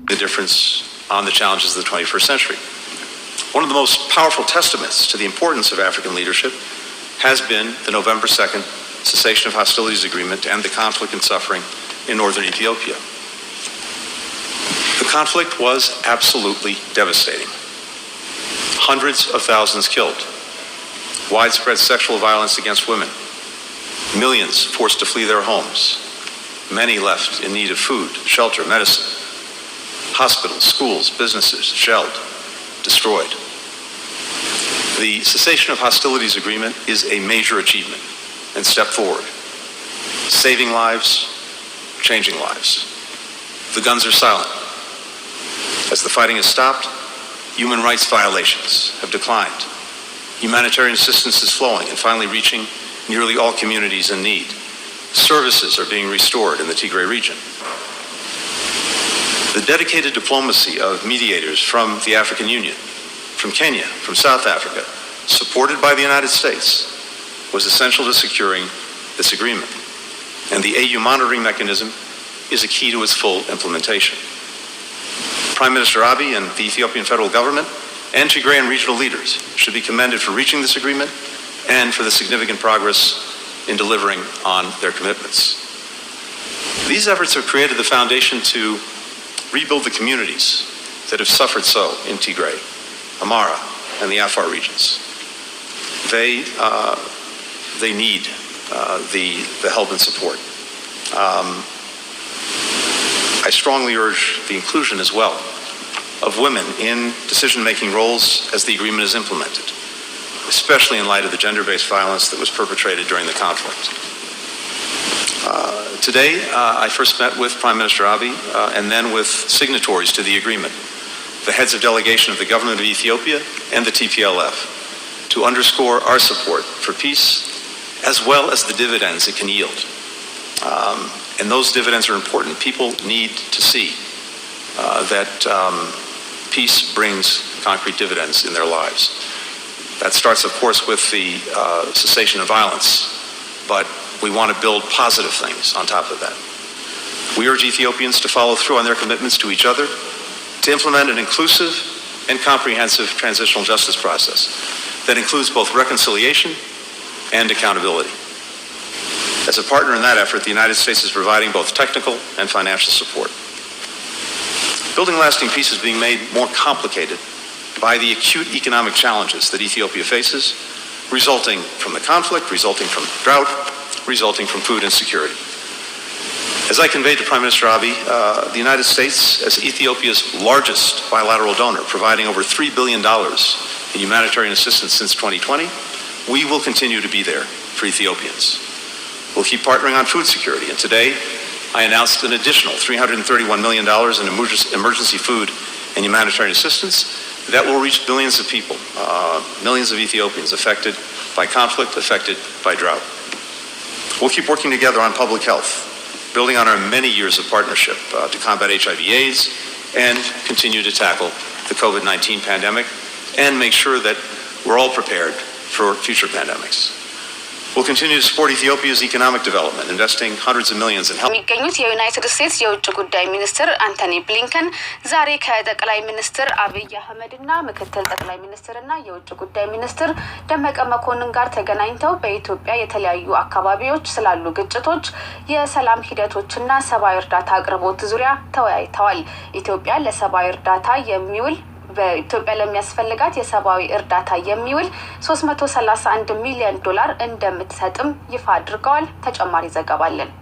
the difference on the challenges of the 21st century. One of the most powerful testaments to the importance of African leadership has been the November 2nd cessation of hostilities agreement to end the conflict and suffering in northern Ethiopia. The conflict was absolutely devastating. Hundreds of thousands killed, widespread sexual violence against women, millions forced to flee their homes, many left in need of food, shelter, medicine, hospitals, schools, businesses shelled, destroyed. The cessation of hostilities agreement is a major achievement and step forward, saving lives, changing lives. The guns are silent. As the fighting has stopped, human rights violations have declined. Humanitarian assistance is flowing and finally reaching nearly all communities in need. Services are being restored in the Tigray region. The dedicated diplomacy of mediators from the African Union, from Kenya, from South Africa, supported by the United States, was essential to securing this agreement. And the AU monitoring mechanism is a key to its full implementation. Prime Minister Abiy and the Ethiopian federal government and Tigrayan regional leaders should be commended for reaching this agreement and for the significant progress in delivering on their commitments. These efforts have created the foundation to rebuild the communities that have suffered so in Tigray, Amara, and the Afar regions. They need the help and support. I strongly urge the inclusion as well of women in decision-making roles as the agreement is implemented, especially in light of the gender-based violence that was perpetrated during the conflict. Today, I first met with Prime Minister Abiy and then with signatories to the agreement, the heads of delegation of the government of Ethiopia and the TPLF, to underscore our support for peace as well as the dividends it can yield. And those dividends are important. People need to see that peace brings concrete dividends in their lives. That starts, of course, with the cessation of violence, but we want to build positive things on top of that. We urge Ethiopians to follow through on their commitments to each other, to implement an inclusive and comprehensive transitional justice process that includes both reconciliation and accountability. As a partner in that effort, the United States is providing both technical and financial support. Building lasting peace is being made more complicated by the acute economic challenges that Ethiopia faces, resulting from the conflict, resulting from drought, resulting from food insecurity. As I conveyed to Prime Minister Abiy, the United States, as Ethiopia's largest bilateral donor, providing over $3 billion in humanitarian assistance since 2020, we will continue to be there for Ethiopians. We'll keep partnering on food security, and today I announced an additional $331 million in emergency food and humanitarian assistance that will reach billions of people, millions of Ethiopians affected by conflict, affected by drought. We'll keep working together on public health, building on our many years of partnership to combat HIV/AIDS and continue to tackle the COVID-19 pandemic and make sure that we're all prepared for future pandemics. We'll continue to support Ethiopia's economic development, investing hundreds of millions in health. የሚገኙት የዩናይትድ ስቴትስ የውጭ ጉዳይ ሚኒስትር አንቶኒ ብሊንከን ዛሬ ከጠቅላይ ሚኒስትር አብይ አህመድና ምክትል ጠቅላይ ሚኒስትርና የውጭ ጉዳይ ሚኒስትር ደመቀ መኮንን ጋር ተገናኝተው በኢትዮጵያ የተለያዩ አካባቢዎች ስላሉ ግጭቶች፣ የሰላም ሂደቶችና ሰብአዊ እርዳታ አቅርቦት ዙሪያ ተወያይተዋል። ኢትዮጵያ ለሰብአዊ እርዳታ የሚውል በኢትዮጵያ ለሚያስፈልጋት የሰብአዊ እርዳታ የሚውል $331 ሚሊዮን እንደምትሰጥም ይፋ አድርገዋል። ተጨማሪ ዘገባ አለን።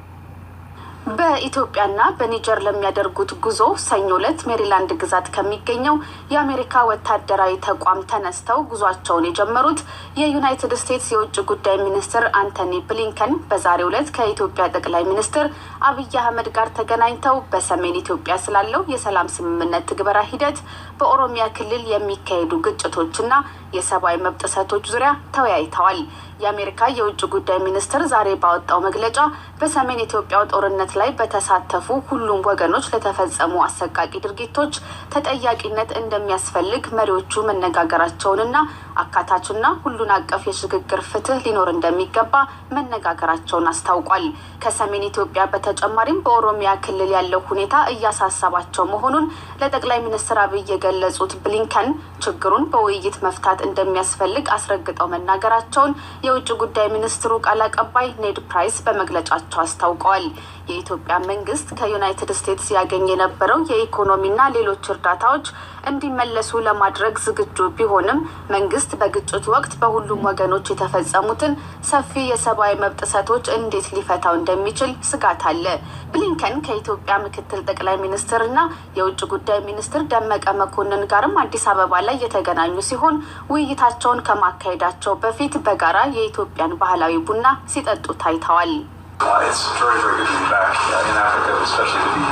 በኢትዮጵያና በኒጀር ለሚያደርጉት ጉዞ ሰኞ ዕለት ሜሪላንድ ግዛት ከሚገኘው የአሜሪካ ወታደራዊ ተቋም ተነስተው ጉዟቸውን የጀመሩት የዩናይትድ ስቴትስ የውጭ ጉዳይ ሚኒስትር አንቶኒ ብሊንከን በዛሬው ዕለት ከኢትዮጵያ ጠቅላይ ሚኒስትር አብይ አህመድ ጋር ተገናኝተው በሰሜን ኢትዮጵያ ስላለው የሰላም ስምምነት ትግበራ ሂደት፣ በኦሮሚያ ክልል የሚካሄዱ ግጭቶችና የሰብአዊ መብት ጥሰቶች ዙሪያ ተወያይተዋል። የአሜሪካ የውጭ ጉዳይ ሚኒስትር ዛሬ ባወጣው መግለጫ በሰሜን ኢትዮጵያ ጦርነት ላይ በተሳተፉ ሁሉም ወገኖች ለተፈጸሙ አሰቃቂ ድርጊቶች ተጠያቂነት እንደሚያስፈልግ መሪዎቹ መነጋገራቸውንና አካታችና ሁሉን አቀፍ የሽግግር ፍትህ ሊኖር እንደሚገባ መነጋገራቸውን አስታውቋል። ከሰሜን ኢትዮጵያ በተጨማሪም በኦሮሚያ ክልል ያለው ሁኔታ እያሳሰባቸው መሆኑን ለጠቅላይ ሚኒስትር አብይ የገለጹት ብሊንከን ችግሩን በውይይት መፍታት እንደሚያስፈልግ አስረግጠው መናገራቸውን የውጭ ጉዳይ ሚኒስትሩ ቃል አቀባይ ኔድ ፕራይስ በመግለጫቸው አስታውቀዋል። የኢትዮጵያ መንግስት ከዩናይትድ ስቴትስ ያገኘ የነበረው የኢኮኖሚና ሌሎች እርዳታዎች እንዲመለሱ ለማድረግ ዝግጁ ቢሆንም መንግስት በግጭቱ ወቅት በሁሉም ወገኖች የተፈጸሙትን ሰፊ የሰብአዊ መብት ጥሰቶች እንዴት ሊፈታው እንደሚችል ስጋት አለ። ብሊንከን ከኢትዮጵያ ምክትል ጠቅላይ ሚኒስትርና የውጭ ጉዳይ ሚኒስትር ደመቀ መኮንን ጋርም አዲስ አበባ ላይ የተገናኙ ሲሆን ውይይታቸውን ከማካሄዳቸው በፊት በጋራ የኢትዮጵያን ባህላዊ ቡና ሲጠጡ ታይተዋል። It's very, very good to be back in Africa, especially to be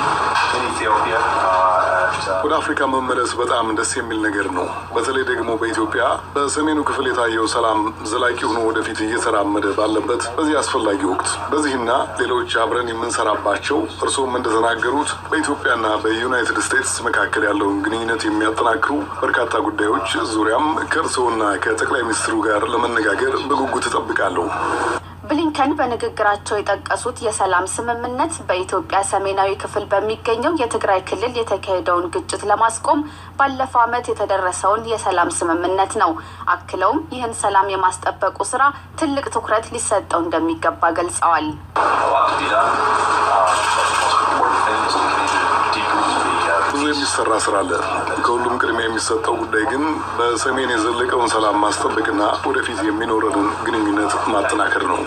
in Ethiopia. ወደ አፍሪካ መመለስ በጣም ደስ የሚል ነገር ነው። በተለይ ደግሞ በኢትዮጵያ በሰሜኑ ክፍል የታየው ሰላም ዘላቂ ሆኖ ወደፊት እየተራመደ ባለበት በዚህ አስፈላጊ ወቅት በዚህና ሌሎች አብረን የምንሰራባቸው እርሶም እንደተናገሩት በኢትዮጵያና በዩናይትድ ስቴትስ መካከል ያለውን ግንኙነት የሚያጠናክሩ በርካታ ጉዳዮች ዙሪያም ከእርሶና ከጠቅላይ ሚኒስትሩ ጋር ለመነጋገር በጉጉት እጠብቃለሁ። ብሊንከን በንግግራቸው የጠቀሱት የሰላም ስምምነት በኢትዮጵያ ሰሜናዊ ክፍል በሚገኘው የትግራይ ክልል የተካሄደውን ግጭት ለማስቆም ባለፈው ዓመት የተደረሰውን የሰላም ስምምነት ነው። አክለውም ይህን ሰላም የማስጠበቁ ስራ ትልቅ ትኩረት ሊሰጠው እንደሚገባ ገልጸዋል። ብዙ የሚሰራ ስራ አለ። ከሁሉም ቅድሚያ የሚሰጠው ጉዳይ ግን በሰሜን የዘለቀውን ሰላም ማስጠበቅና ወደፊት የሚኖረንን ግንኙነት ማጠናከር ነው።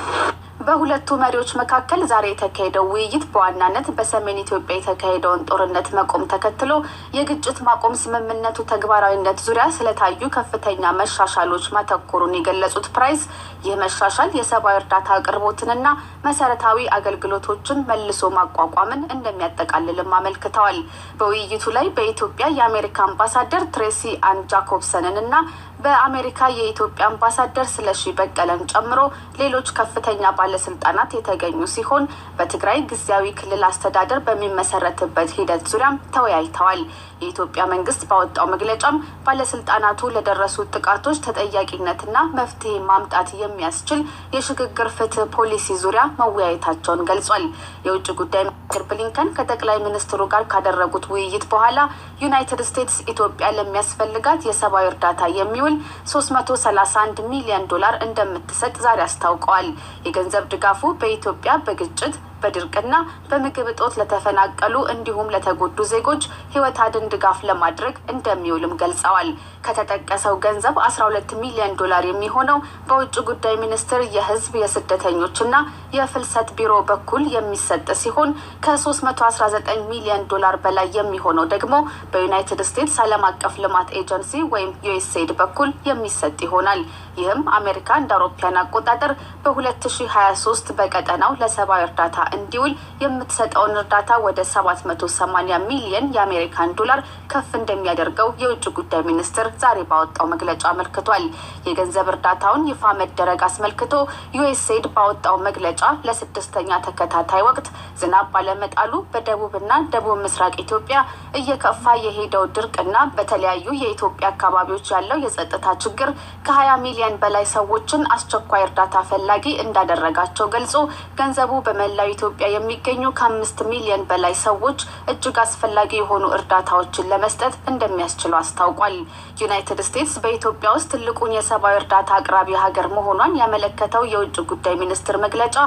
በሁለቱ መሪዎች መካከል ዛሬ የተካሄደው ውይይት በዋናነት በሰሜን ኢትዮጵያ የተካሄደውን ጦርነት መቆም ተከትሎ የግጭት ማቆም ስምምነቱ ተግባራዊነት ዙሪያ ስለታዩ ከፍተኛ መሻሻሎች ማተኮሩን የገለጹት ፕራይስ ይህ መሻሻል የሰብአዊ እርዳታ አቅርቦትንና መሰረታዊ አገልግሎቶችን መልሶ ማቋቋምን እንደሚያጠቃልልም አመልክተዋል። በውይይቱ ላይ በኢትዮጵያ የአሜሪካ አምባሳደር ትሬሲ አን ጃኮብሰንን እና በአሜሪካ የኢትዮጵያ አምባሳደር ስለሺ በቀለን ጨምሮ ሌሎች ከፍተኛ ባለስልጣናት የተገኙ ሲሆን በትግራይ ጊዜያዊ ክልል አስተዳደር በሚመሰረትበት ሂደት ዙሪያም ተወያይተዋል። የኢትዮጵያ መንግስት ባወጣው መግለጫም ባለስልጣናቱ ለደረሱ ጥቃቶች ተጠያቂነትና መፍትሄ ማምጣት የሚያስችል የሽግግር ፍትህ ፖሊሲ ዙሪያ መወያየታቸውን ገልጿል። የውጭ ጉዳይ ሚኒስትር ብሊንከን ከጠቅላይ ሚኒስትሩ ጋር ካደረጉት ውይይት በኋላ ዩናይትድ ስቴትስ ኢትዮጵያ ለሚያስፈልጋት የሰብአዊ እርዳታ የሚውል $331 ሚሊዮን እንደምትሰጥ ዛሬ አስታውቀዋል። የገንዘብ ድጋፉ በኢትዮጵያ በግጭት በድርቅና በምግብ እጦት ለተፈናቀሉ እንዲሁም ለተጎዱ ዜጎች ህይወት አድን ድጋፍ ለማድረግ እንደሚውልም ገልጸዋል። ከተጠቀሰው ገንዘብ $12 ሚሊዮን የሚሆነው በውጭ ጉዳይ ሚኒስቴር የህዝብ የስደተኞችና የፍልሰት ቢሮ በኩል የሚሰጥ ሲሆን ከ$319 ሚሊዮን በላይ የሚሆነው ደግሞ በዩናይትድ ስቴትስ ዓለም አቀፍ ልማት ኤጀንሲ ወይም ዩኤስኤድ በኩል የሚሰጥ ይሆናል። ይህም አሜሪካ እንደ አውሮፓውያን አቆጣጠር በ2023 በቀጠናው ለሰብአዊ እርዳታ እንዲውል የምትሰጠውን እርዳታ ወደ $780 ሚሊዮን የአሜሪካን ዶላር ከፍ እንደሚያደርገው የውጭ ጉዳይ ሚኒስትር ዛሬ ባወጣው መግለጫ አመልክቷል። የገንዘብ እርዳታውን ይፋ መደረግ አስመልክቶ ዩኤስኤድ ባወጣው መግለጫ ለስድስተኛ ተከታታይ ወቅት ዝናብ ባለመጣሉ በደቡብና ደቡብ ምስራቅ ኢትዮጵያ እየከፋ የሄደው ድርቅና በተለያዩ የኢትዮጵያ አካባቢዎች ያለው የጸጥታ ችግር ከ20 ሚሊዮን በላይ ሰዎችን አስቸኳይ እርዳታ ፈላጊ እንዳደረጋቸው ገልጾ ገንዘቡ በመላው ኢትዮጵያ የሚገኙ ከ5 ሚሊዮን በላይ ሰዎች እጅግ አስፈላጊ የሆኑ እርዳታዎችን ለመስጠት እንደሚያስችለው አስታውቋል። ዩናይትድ ስቴትስ በኢትዮጵያ ውስጥ ትልቁን የሰብአዊ እርዳታ አቅራቢ ሀገር መሆኗን ያመለከተው የውጭ ጉዳይ ሚኒስትር መግለጫ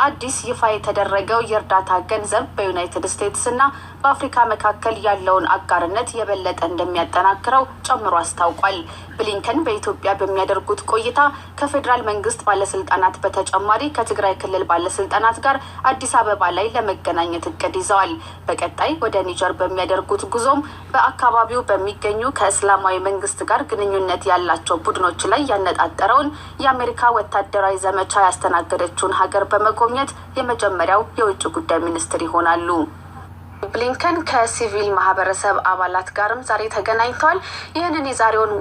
አዲስ ይፋ የተደረገው የእርዳታ ገንዘብ በዩናይትድ ስቴትስ እና በአፍሪካ መካከል ያለውን አጋርነት የበለጠ እንደሚያጠናክረው ጨምሮ አስታውቋል። ብሊንከን በኢትዮጵያ በሚያደርጉት ቆይታ ከፌዴራል መንግስት ባለስልጣናት በተጨማሪ ከትግራይ ክልል ባለስልጣናት ጋር አዲስ አበባ ላይ ለመገናኘት እቅድ ይዘዋል። በቀጣይ ወደ ኒጀር በሚያደርጉት ጉዞም በአካባቢው በሚገኙ ከእስላማዊ መንግስት ጋር ግንኙነት ያላቸው ቡድኖች ላይ ያነጣጠረውን የአሜሪካ ወታደራዊ ዘመቻ ያስተናገደችውን ሀገር በመጎብኘት የመጀመሪያው የውጭ ጉዳይ ሚኒስትር ይሆናሉ። ብሊንከን ከሲቪል ማህበረሰብ አባላት ጋርም ዛሬ ተገናኝተዋል። ይህንን የዛሬውን